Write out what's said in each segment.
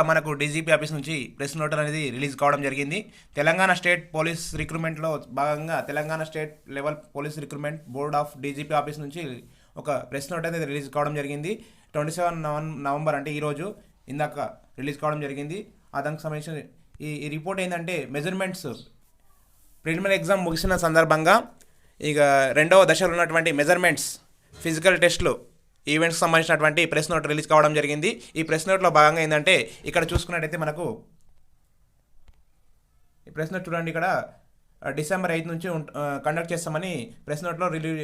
మనకు DGP office నుంచి press note అనేది రిలీజ్ కావడం జరిగింది. తెలంగాణ స్టేట్ పోలీస్ రిక్రూట్మెంట్లో భాగంగా Telangana state level police recruitment board of DGP office నుంచి ఒక ప్రెస్ నోట్ అనేది రిలీజ్ కావడం జరిగింది. 27 నవంబర్ అంటే ఈరోజు ఇందాక రిలీజ్ కావడం జరిగింది. దానికి సంబంధించిన ఈ రిపోర్ట్ ఏంటంటే మెజర్మెంట్స్ ప్రిలిమినరీ ఎగ్జామ్ ముగిసిన సందర్భంగా ఇక రెండవ దశలో ఉన్నటువంటి మెజర్మెంట్స్ ఫిజికల్ టెస్ట్లు ఈవెంట్స్కి సంబంధించినటువంటి ప్రెస్ నోట్ రిలీజ్ కావడం జరిగింది. ఈ ప్రెస్ నోట్లో భాగంగా ఏంటంటే ఇక్కడ చూసుకున్నట్టయితే మనకు ఈ ప్రెస్ నోట్ చూడండి, ఇక్కడ డిసెంబర్ 8 నుంచి కండక్ట్ చేస్తామని ప్రెస్ నోట్లో రిలీజ్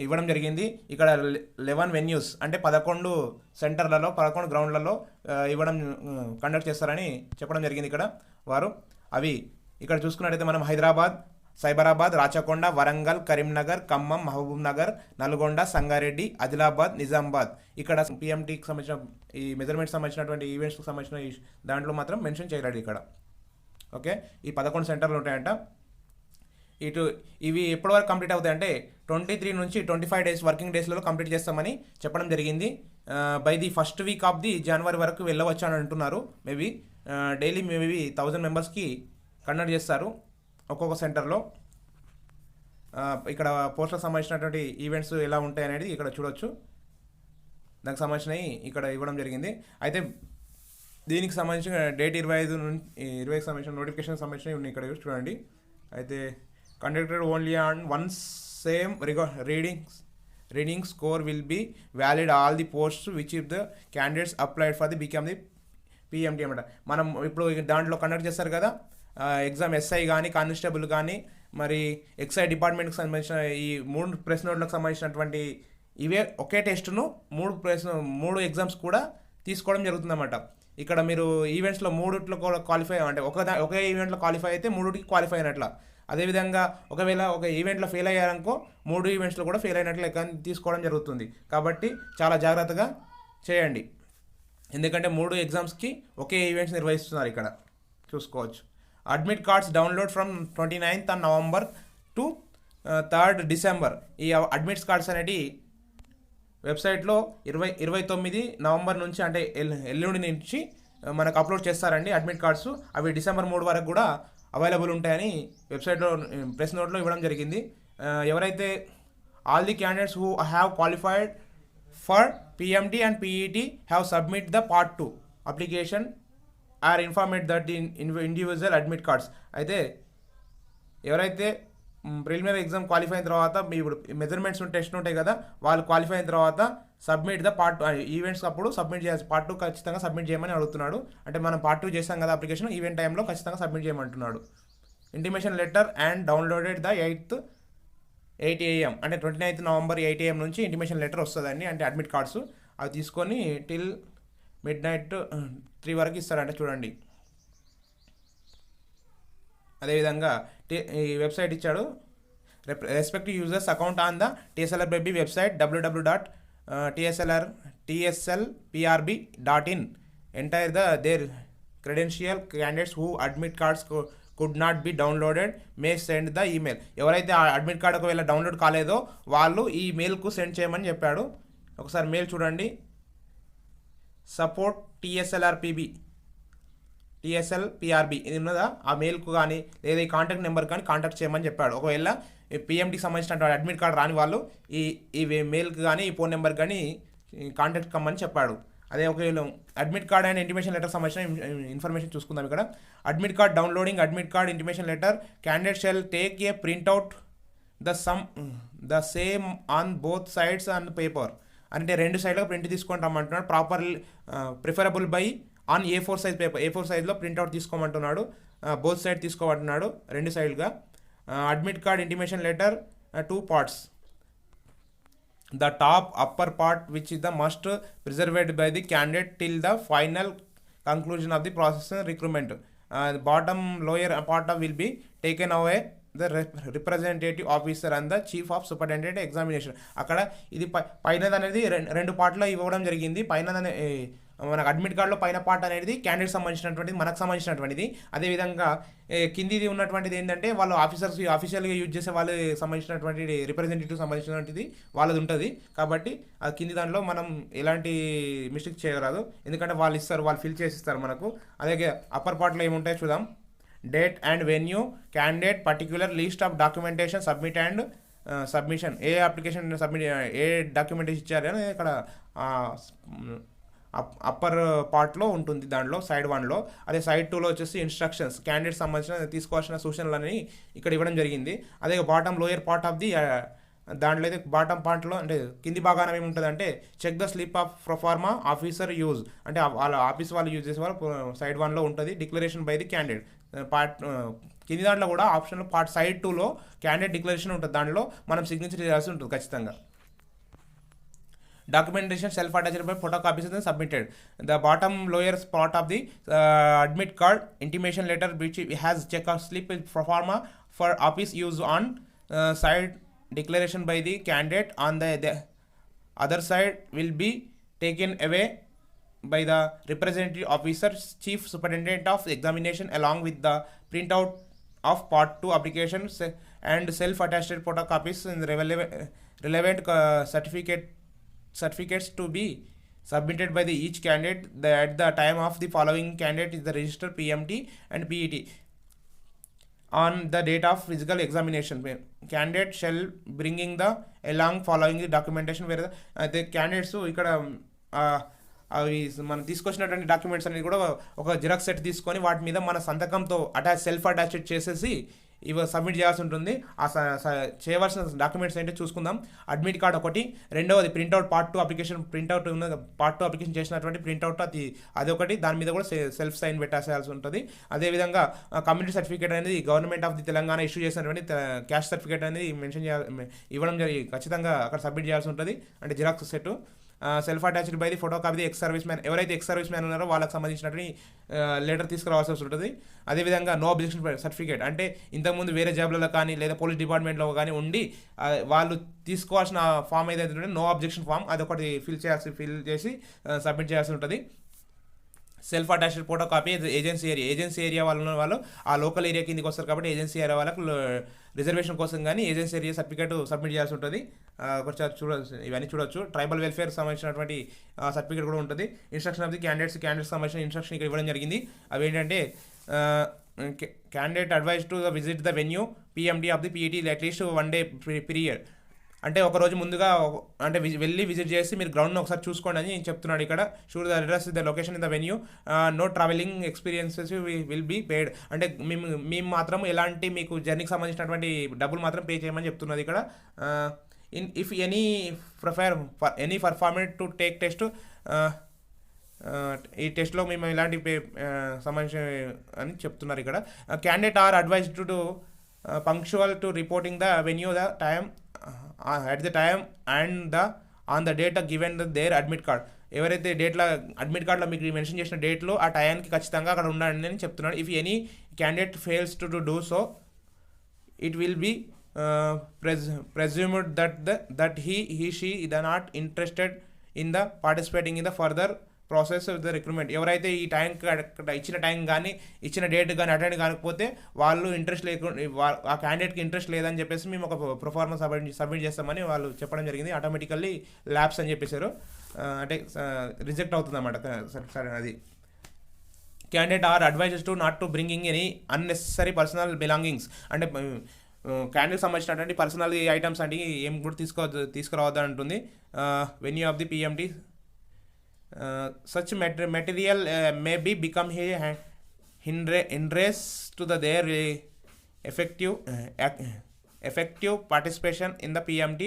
ఇవ్వడం జరిగింది. ఇక్కడ 11 వెన్యూస్ అంటే 11 సెంటర్లలో 11 గ్రౌండ్లలో ఇవ్వడం కండక్ట్ చేస్తారని చెప్పడం జరిగింది. ఇక్కడ వారు అవి ఇక్కడ చూసుకున్నట్టయితే మనం హైదరాబాద్, సైబరాబాద్, రాచకొండ, వరంగల్, కరీంనగర్, ఖమ్మం, మహబూబ్ నగర్, నల్గొండ, సంగారెడ్డి, ఆదిలాబాద్, నిజామాబాద్ ఇక్కడ పిఎంటీకి సంబంధించిన ఈ మెజర్మెంట్స్ సంబంధించినటువంటి ఈవెంట్స్కి సంబంధించిన దాంట్లో మాత్రం మెన్షన్ చేయలేదు ఇక్కడ. ఓకే, ఈ 11 సెంటర్లు ఉంటాయంట. ఇవి ఎప్పటి వరకు కంప్లీట్ అవుతాయంటే 23 నుంచి 25 డేస్ వర్కింగ్ డేస్లలో కంప్లీట్ చేస్తామని చెప్పడం జరిగింది. By the first week off the జనవరి వరకు వెళ్ళవచ్చు అని అంటున్నారు. మేబీ డైలీ 1000 మెంబర్స్కి కండక్ట్ చేస్తారు ఒక్కొక్క సెంటర్లో. ఇక్కడ పోస్టులకు సంబంధించినటువంటి ఈవెంట్స్ ఎలా ఉంటాయి అనేది ఇక్కడ చూడొచ్చు. దానికి సంబంధించినవి ఇక్కడ ఇవ్వడం జరిగింది. అయితే దీనికి సంబంధించిన డేట్ 25 సంబంధించిన నోటిఫికేషన్ సంబంధించినవి ఉన్నాయి ఇక్కడ చూడండి. అయితే conducted only on one same reading score will be valid all the posts which if the candidates applied for the become the PMT అనమాట. మనం ఇప్పుడు దాంట్లో కండక్ట్ చేస్తారు కదా ఎగ్జామ్, ఎస్ఐ కానీ కానిస్టేబుల్ కానీ మరి ఎక్సైజ్ డిపార్ట్మెంట్కి సంబంధించిన ఈ 3 ప్రెస్ నోట్లకు సంబంధించినటువంటి ఇవే ఒకే టెస్ట్ను 3 ఎగ్జామ్స్ కూడా తీసుకోవడం జరుగుతుందన్నమాట. ఇక్కడ మీరు ఈవెంట్స్లో 3 కూడా క్వాలిఫై అంటే ఒకే ఈవెంట్లో క్వాలిఫై అయితే 3కి క్వాలిఫై అయినట్ల. అదేవిధంగా ఒకవేళ ఒక ఈవెంట్లో ఫెయిల్ అయ్యారనుకో 3 ఈవెంట్స్లో కూడా ఫెయిల్ అయినట్లు లెక్క తీసుకోవడం జరుగుతుంది. కాబట్టి చాలా జాగ్రత్తగా చేయండి, ఎందుకంటే 3 ఎగ్జామ్స్కి ఒకే ఈవెంట్స్ నిర్వహిస్తున్నారు. ఇక్కడ చూసుకోవచ్చు. Admit cards download from 29th November to 3rd December. ఈ అడ్మిట్స్ కార్డ్స్ అనేవి వెబ్సైట్లో 29 నవంబర్ నుంచి అంటే ఎల్లుండి నుంచి మనకు అప్లోడ్ చేస్తారండి అడ్మిట్ కార్డ్స్. అవి డిసెంబర్ 3 వరకు కూడా అవైలబుల్ ఉంటాయని వెబ్సైట్లో ప్రెస్ నోట్లో ఇవ్వడం జరిగింది. ఎవరైతే all the candidates who have qualified for PMT and PET have submit the part 2 application are informed that individual admit cards. అయితే ఎవరైతే ప్రిలిమినరీ ఎగ్జామ్ క్వాలిఫై అయిన తర్వాత ఇప్పుడు మెజర్మెంట్స్ టెస్ట్ ఉంటాయి కదా, వాళ్ళు క్వాలిఫై అయిన తర్వాత సబ్మిట్ ద పార్ట్ ఈవెంట్స్ అప్పుడు సబ్మిట్ చేయాలి. పార్ట్ 2 ఖచ్చితంగా సబ్మిట్ చేయమని అడుగుతున్నాడు. అంటే మనం పార్ట్ 2 చేస్తాం కదా అప్లికేషన్, ఈవెంట్ టైంలో ఖచ్చితంగా సబ్మిట్ చేయమంటున్నాడు. Intimation letter and downloaded the 8 AM అంటే 29th నవంబర్ 8 AM నుంచి ఇంటిమేషన్ లెటర్ వస్తుందండి. అంటే అడ్మిట్ కార్డ్స్ అవి తీసుకొని టిల్ midnight 3 వరకు ఇస్తారంట చూడండి. అదేవిధంగా ఈ వెబ్సైట్ ఇచ్చాడు. Respective users account on the TSLRB website www.tslprb.in entire their credential candidates who admit cards could not be downloaded may send the email. ఎవరైతే ఆ అడ్మిట్ కార్డ్ ఒకవేళ డౌన్లోడ్ కాలేదో వాళ్ళు ఈ మెయిల్కు సెండ్ చేయమని చెప్పాడు. ఒకసారి మెయిల్ చూడండి. సపోర్ట్ TSLRB ఇది ఉన్నదా, ఆ మెయిల్కు కానీ లేదా ఈ కాంటాక్ట్ నెంబర్ కానీ కాంటాక్ట్ చేయమని చెప్పాడు. ఒకవేళ పిఎంటీకి సంబంధించిన అడ్మిట్ కార్డ్ రాని వాళ్ళు ఈ మెయిల్కి కానీ ఈ ఫోన్ నెంబర్ కానీ కాంటాక్ట్ కమ్మని చెప్పాడు. అదే ఒకవేళ admit card and intimation letter సంబంధించిన ఇన్ఫర్మేషన్ చూసుకుందాం. ఇక్కడ admit card downloading admit card intimation letter candidate shall take a printout the same on both sides on paper. అంటే 2 సైడ్లో ప్రింట్ తీసుకొని రమ్మంటున్నాడు. Preferable by on A4 size paper, A4 సైజ్లో printout తీసుకోమంటున్నాడు. Both side తీసుకోమంటున్నాడు 2 సైడ్గా. Admit card intimation letter 2 parts. The top upper part which is the must preserved by the candidate till the final conclusion of the process recruitment. Bottom lower part will be taken away the representative officer and the chief of superintendent examination. అక్కడ ఇది పైనది అనేది రెండు పార్ట్లో ఇవ్వడం జరిగింది. పైనది మనకు admit కార్డులో పైన పార్ట్ అనేది క్యాండిడేట్ సంబంధించినటువంటిది, మనకు సంబంధించినటువంటిది. అదేవిధంగా కిందిది ఉన్నటువంటిది ఏంటంటే వాళ్ళు ఆఫీషియల్గా యూజ్ చేసే వాళ్ళకి సంబంధించినటువంటి రిప్రజెంటేటివ్ సంబంధించినటువంటిది వాళ్ళది ఉంటుంది. కాబట్టి ఆ కింది దాంట్లో మనం ఎలాంటి మిస్టేక్ చేయరాదు, ఎందుకంటే వాళ్ళు ఇస్తారు, వాళ్ళు ఫిల్ చేసి ఇస్తారు మనకు. అలాగే అప్పర్ పార్ట్లో ఏముంటాయో చూద్దాం. Date and venue, candidate, particular list of documentation submit and submission. A application submit, A documentation ఇచ్చారని ఇక్కడ అప్పర్ పార్ట్లో ఉంటుంది, దాంట్లో సైడ్ 1లో. అదే సైడ్ 2లో వచ్చేసి ఇన్స్ట్రక్షన్స్, క్యాండిడేట్ సంబంధించిన తీసుకోవాల్సిన సూచనలని ఇక్కడ ఇవ్వడం జరిగింది. అదే bottom lower part of the దాంట్లో అయితే బాటమ్ పార్ట్లో అంటే కింది భాగాన ఏముంటుంది అంటే check the slip of proforma officer use, అంటే వాళ్ళ ఆఫీస్ వాళ్ళు యూజ్ చేసే వాళ్ళు సైడ్ 1లో ఉంటుంది. Declaration by the candidate part కింది దాంట్లో కూడా ఆప్షన్లో పార్ట్ సైడ్ 2లో క్యాండిడేట్ డిక్లరేషన్ ఉంటుంది, దాంట్లో మనం సిగ్నేచర్ చేయాల్సి ఉంటుంది ఖచ్చితంగా. Documentation self-attached by photocopies and submitted. The bottom lower part of the admit card intimation letter which has check of slip pro forma for office use on side declaration by the candidate on the other side will be taken away by the representative officer chief superintendent of examination along with the printout of part 2 application and self-attached photocopies and relevant certificates to be submitted by the each candidate at the time of the following candidate is the registered PMT and PET on the date of physical examination. Candidate shall bringing the along following the documentation where the candidates ఇక్కడ అవి మనం తీసుకొచ్చినటువంటి documents అనేది కూడా ఒక xerox set తీసుకొని వాటి మీద మన సంతకంతో సెల్ఫ్ అటాచ్డ్ చేసేసి ఇవి సబ్మిట్ చేయాల్సి ఉంటుంది. ఆ చేయవలసిన డాక్యుమెంట్స్ ఏంటో చూసుకుందాం. అడ్మిట్ కార్డ్ ఒకటి, రెండవది ప్రింట్అవుట్ పార్ట్ 2 అప్లికేషన్ ప్రింట్అవుట్ ఉన్న పార్ట్ 2 అప్లికేషన్ చేసినటువంటి ప్రింట్అవుట్ అదొకటి, దాని మీద కూడా సెల్ఫ్ సైన్ పెట్టాల్సి ఉంటుంది. అదేవిధంగా కమ్యూనిటీ సర్టిఫికేట్ అనేది government of the Telangana issue చేసినటువంటి క్యాస్ట్ సర్టిఫికేట్ అనేది మెన్షన్ ఇవ్వడం జరిగి ఖచ్చితంగా అక్కడ సబ్మిట్ చేయాల్సి ఉంటుంది, అంటే xerox set. Self attached by the photo copy the ex service man, ఎవరైతే ఎక్స్ సర్వీస్ మ్యాన్ ఉన్నారో వాళ్ళకి సంబంధించినటువంటి లెటర్ తీసుకురావాల్సి ఉంటుంది. అదేవిధంగా నో అబ్జెక్షన్ సర్టిఫికేట్, అంటే ఇంతకుముందు వేరే జాబ్లలో కానీ లేదా పోలీస్ డిపార్ట్మెంట్లో కానీ ఉండి వాళ్ళు తీసుకోవాల్సిన ఫామ్ ఏదైతే నో అబ్జెక్షన్ ఫామ్ అదొకటి ఫిల్ చేసి సబ్మిట్ చేయాల్సి ఉంటుంది. Self attached photo copy agency area వాళ్ళు ఉన్న వాళ్ళు ఆ లోకల్ ఏరియా కిందకి వస్తారు కాబట్టి ఏజెన్సీ ఏరియా వాళ్ళకు రిజర్వేషన్ కోసం కానీ ఏజెన్సీ ఏరియా సర్టిఫికేట్ సబ్మిట్ చేయాల్సి ఉంటుంది. కొంచెం ఇవన్నీ చూడొచ్చు. ట్రైబల్ వెల్ఫేర్ సంబంధించినటువంటి సర్టిఫికేట్ కూడా ఉంటుంది. ఇన్స్ట్రక్షన్ ఆఫ్ ది క్యాండిడేట్స్ సంబంధించిన ఇన్స్ట్రక్షన్ ఇక్కడ ఇవ్వడం జరిగింది. అవి ఏంటంటే candidate advise to visit the venue PMD of the PET at least 1 day period, అంటే ఒక రోజు ముందుగా అంటే వెళ్ళి విజిట్ చేసి మీరు గ్రౌండ్ని ఒకసారి చూసుకోండి అని చెప్తున్నాడు ఇక్కడ. Sure the address the location in the venue, no travelling experiences will be paid, అంటే మేము మాత్రం ఎలాంటి మీకు జర్నీకి సంబంధించినటువంటి డబ్బులు మాత్రం పే చేయమని చెప్తున్నది ఇక్కడ. If any performance to take test, ఈ టెస్ట్లో మేము ఇలాంటి సంబంధించి అని చెప్తున్నారు ఇక్కడ. Candidate are advised to punctual to reporting the venue the time at the time and on the date given their admit card, ఎవరైతే డేట్లో అడ్మిట్ కార్డులో మీకు మెన్షన్ చేసిన డేట్లో ఆ టైంకి ఖచ్చితంగా అక్కడ ఉండండి అని చెప్తున్నాడు. If any candidate fails to do so it will be presumed that he she is not interested in the participating in the further process of the recruitment. ఎవరైతే ఈ టైంకి ఇచ్చిన టైం కానీ ఇచ్చిన డేట్ కానీ అటెండ్ కాకపోతే వాళ్ళు ఇంట్రెస్ట్ లేకుండా ఆ క్యాండిడేట్కి ఇంట్రెస్ట్ లేదని చెప్పేసి మేము ఒక ప్రొఫార్మా సబ్మిట్ చేస్తామని వాళ్ళు చెప్పడం జరిగింది. ఆటోమేటికల్లీ ల్యాబ్స్ అని చెప్పేశారు, అంటే రిజెక్ట్ అవుతుంది అన్నమాట. సరే, అది candidate are advises to not to bringing any unnecessary personal belongings, అంటే క్యాండిడేట్ సంబంధించినటువంటి పర్సనల్ ఐటమ్స్ అంటే ఏం కూడా తీసుకురావద్దని ఉంటుంది. Venue of the PMT such material may be become hindrance to their effective participation in the PMT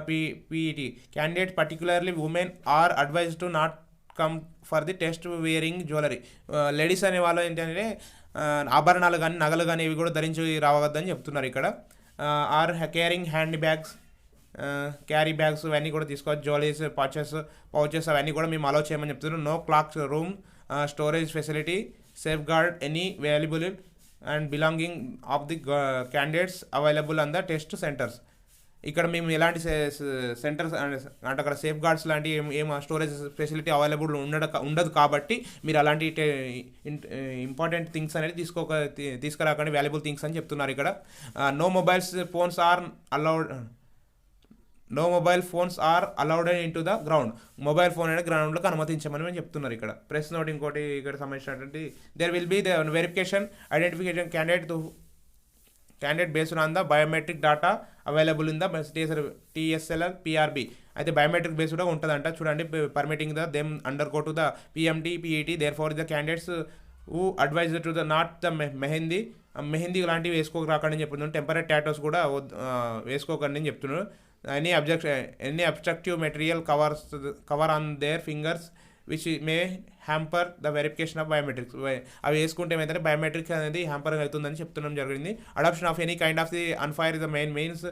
PET. Candidates, particularly women, are advised to not come for the test wearing jewelry. Ladies అనే వాళ్ళు ఏంటంటే ఆభరణాలు కానీ నగలు కానీ ఇవి కూడా ధరించి రావద్దని చెప్తున్నారు ఇక్కడ. Or carrying hand bags, carry bags ఇవన్నీ కూడా తీసుకోవచ్చు. జ్యువెలరీస్, పౌచెస్ అవన్నీ కూడా మేము అలౌ చేయమని చెప్తున్నారు. No clock room storage facility safeguard any valuable and belonging of the candidates available on the test centres. ఇక్కడ మేము ఎలాంటి సెంటర్స్ అంటే అక్కడ సేఫ్ గార్డ్స్ లాంటి ఏం స్టోరేజ్ ఫెసిలిటీ అవైలబుల్ ఉండదు కాబట్టి మీరు అలాంటి ఇంపార్టెంట్ థింగ్స్ అనేది తీసుకురాకండి, వాల్యుబుల్ థింగ్స్ అని చెప్తున్నారు ఇక్కడ. No mobile phones are allowed into the ground. Mobile phone అనేది గ్రౌండ్లోకి అనుమతించమని మేము చెప్తున్నారు ఇక్కడ. ప్రెస్ నోట్ ఇంకోటి ఇక్కడ సంబంధించినటువంటి there will be the verification identification candidate based on the biometric data available in the TSLR PRB. అయితే బయోమెట్రిక్ బేస్డ్ కూడా ఉంటుందంట. చూడండి, permitting the them undergo to the PMT PET there for the candidates who advise to the not the mehndi లాంటివి వేసుకోకండి అని చెప్తున్నాను. Temporary tattoos కూడా వేసుకోకండి అని చెప్తున్నాను. Any obstructive material cover on their fingers which may hamper the verification of biometrics. అవి వేసుకుంటే ఏమైతే బయోమెట్రిక్స్ అనేది హ్యాంపర్ అవుతుందని చెప్తున్నాం జరిగింది. Adoption of any kind of the unfair the means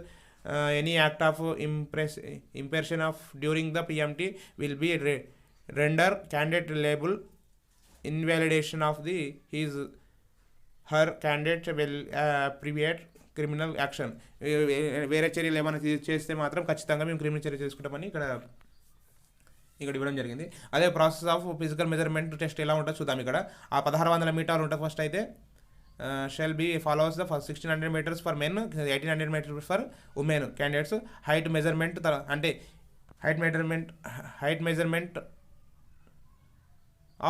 any act of impression of during the PMT will be render candidate liable invalidation of the her candidate will private criminal action. వేరే చర్యలు ఏమైనా చేస్తే మాత్రం ఖచ్చితంగా మేము criminal చర్య చేసుకుంటామని ఇక్కడ ఇవ్వడం జరిగింది. అదే process of physical measurement test ఎలా ఉంటుందో చూద్దాం. ఇక్కడ ఆ 1600 మీటర్లు ఉంటుంది. ఫస్ట్ అయితే shall be followers the 1600 metres for men, 1800 metres for women candidates. Height measurement అంటే height measurement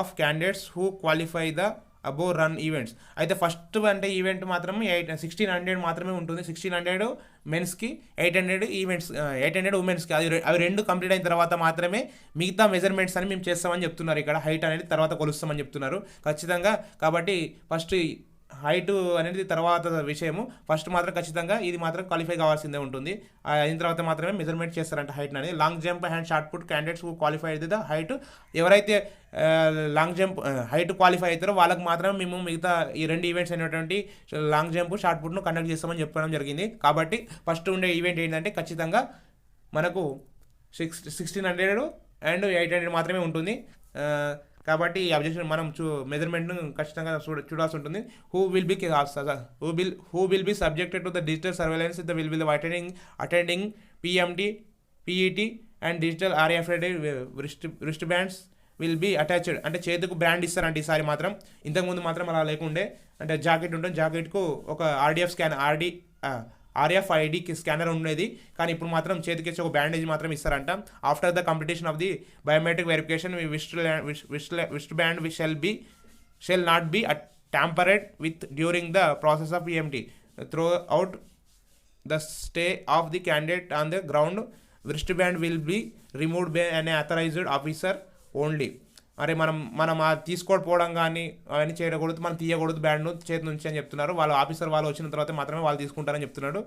of candidates who qualify the above run events. అయితే ఫస్ట్ అంటే ఈవెంట్ మాత్రం 1600 మాత్రమే ఉంటుంది. 1600 మెన్స్కి, 800 ఉమెన్స్కి. అవి రెండు కంప్లీట్ అయిన తర్వాత మాత్రమే మిగతా మెజర్మెంట్స్ అని మేము చేస్తామని చెప్తున్నారు. ఇక్కడ హైట్ అనేది తర్వాత కొలుస్తామని చెప్తున్నారు ఖచ్చితంగా. కాబట్టి ఫస్ట్ హైట్ అనేది తర్వాత విషయము. ఫస్ట్ మాత్రం ఖచ్చితంగా ఇది మాత్రం క్వాలిఫై కావాల్సిందే ఉంటుంది. అయిన తర్వాత మాత్రమే మెజర్మెంట్ చేస్తారంట హైట్ అనేది. Long jump and shot put candidates who qualify the height. ఎవరైతే లాంగ్ జంప్ హైట్ క్వాలిఫై అవుతారో వాళ్ళకి మాత్రమే మేము మిగతా ఈ రెండు ఈవెంట్స్ అయినటువంటి లాంగ్ జంప్, షార్ట్ పుట్ను కండక్ట్ చేస్తామని చెప్పడం జరిగింది. కాబట్టి ఫస్ట్ ఉండే ఈవెంట్ ఏంటంటే ఖచ్చితంగా మనకు 1600 అండ్ 800 మాత్రమే ఉంటుంది. కాబట్టి ఈ అబ్జెక్షన్ మనం మెజర్మెంట్ను ఖచ్చితంగా చూడాల్సి ఉంటుంది. Who will be subjected to the digital surveillance will be attending PMT PET and digital RFID wrist bands will be attached. అంటే చేతికి బ్రాండ్ ఇస్తారంటే ఈసారి మాత్రం. ఇంతకుముందు మాత్రం అలా లేకుండే. అంటే జాకెట్ ఉంటుంది, జాకెట్కు ఒక RFID స్కానర్ ఉండేది. కానీ ఇప్పుడు మాత్రం చేతికి ఒక బ్యాండేజ్ మాత్రం ఇస్తారంట. After the completion of the biometric verification wrist band shall not be tampered with during the process of PMT. Throughout the stay of the candidate on the ground, wristband will be removed by an authorized officer only. అరే మనం తీసుకోకపోవడం కానీ అవన్నీ చేయకూడదు, మనం తీయకూడదు బ్యాండ్ను చేతి నుంచి అని చెప్తున్నారు. వాళ్ళు ఆఫీసర్ వాళ్ళు వచ్చిన తర్వాత మాత్రమే వాళ్ళు తీసుకుంటారని చెప్తున్నాడు.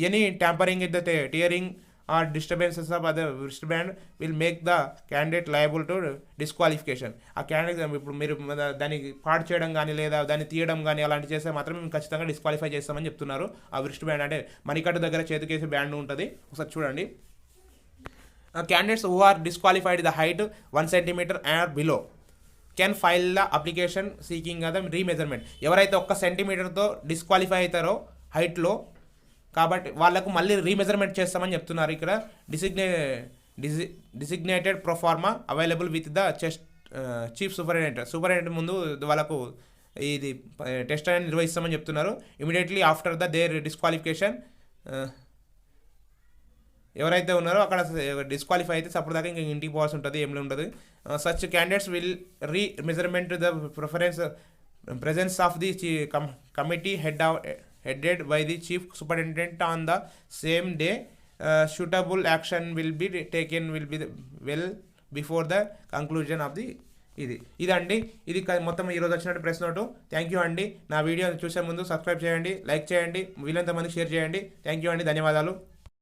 Any tampering with the tearing or disturbances of other wrist band will make the candidate liable to disqualification. ఆ క్యాండిడేట్ ఇప్పుడు మీరు దాన్ని పాడు చేయడం కానీ లేదా దాన్ని తీయడం కానీ అలాంటి చేస్తే మాత్రం మేము ఖచ్చితంగా డిస్క్వాలిఫై చేస్తామని చెప్తున్నారు. ఆ రిస్ట్ బ్యాండ్ అంటే మణికట్టు దగ్గర చేతికేసే బ్యాండ్ ఉంటుంది. ఒకసారి చూడండి. Candidates who are disqualified the height 1 centimeter and below can file the application seeking the remeasurement. ఎవరైతే 1 సెంటీమీటర్తో డిస్క్వాలిఫై అవుతారో హైట్లో, కాబట్టి వాళ్ళకు మళ్ళీ రీమెజర్మెంట్ చేస్తామని చెప్తున్నారు. ఇక్కడ designated proforma available with the chief superintendent ముందు వాళ్ళకు ఇది టెస్ట్ అనేది నిర్వహిస్తామని చెప్తున్నారు. Immediately after the there disqualification ఎవరైతే ఉన్నారో అక్కడ డిస్క్వాలిఫై అయితే అప్పటిదాకా ఇంకా ఇంటికి పోవాల్సి ఉంటుంది, ఏమి ఉండదు. Such candidates will measurement the presence of the committee headed by the chief superintendent on the same day. Suitable action will be taken well before the conclusion of the ఇదండి. ఇది మొత్తం ఈరోజు వచ్చినట్టు ప్రెస్ నోటు. థ్యాంక్ యూ అండి. నా video చూసే ముందు subscribe చేయండి, లైక్ చేయండి, వీలంత మందికి షేర్ చేయండి. థ్యాంక్ యూ అండి, ధన్యవాదాలు.